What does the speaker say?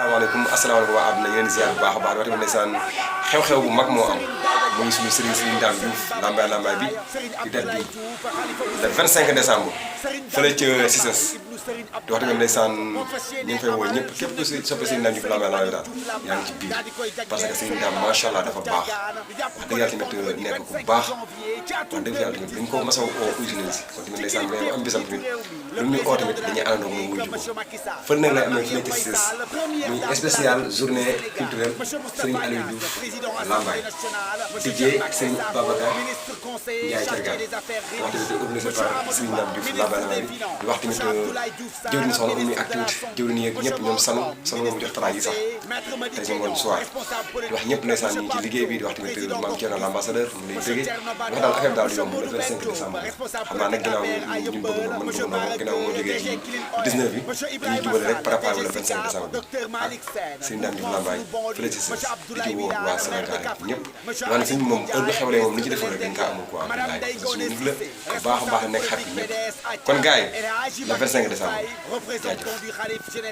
asalaamaaleykum waa àdduna yéen ziar bu baax a baax wax tamit ndeysaan xew-xew bu mag moo am muy suñu Serigne Dame Diouf lambaay bi di date bi le 25 décembre fële ca Cissés di wax tamit ndeysaan ñu ngi fay woo ñëpp képp ku si soppe Serigne Dame Diouf lambaay bi daal yaa ngi ci biir parce que Serigne Dame macha allah dafa baax wax dëgg yàlla tamit nekk ku baax wax dëgg yàlla tamit dañ ko mas a oo usine si kon tamit ndeysaan bu am bisam tamit lu ñu oo tamit dañuy àndandoo moom wuyu ko fële nag lay amee fële ca Cissés muy spécial journée culturelle Serigne Aliou Diouf Lambaye DJ Serigne Babacar Ndiaye Thiergane wax tamit organisé par Serigne Dame Diouf Lambaye bi di wax tamit jëwriñ soxna Oumy ak tamit jëwriñ yeeg ñëpp ñoom sanu moom jox taraay yi sax tey si ngoon soir di wax ñëpp ndeysaan ñu ngi ci liggéey bi di wax tamit maam Thierno l'ambassadeur mu lay bëggee wax daal affaire daal yomb le 25 décembre xam naa nag ginnaaw ñu bëgg na mën bëgg na ginnaaw moo jógee ci 19 bi dañuy jubale rek préparé le 25 décembre bi ak Serigne Dame Diouf Lambaye fële ci Cissés di ci woo waa Sénégal ñëpp wax ne suñu moom heure bu xewlee moom ni ci defoo rek dañ kaa amul quoi bilaay suñu nit la ku baax a baax nekk xarit ñëpp kon gars yi le 25 décembre jaajëf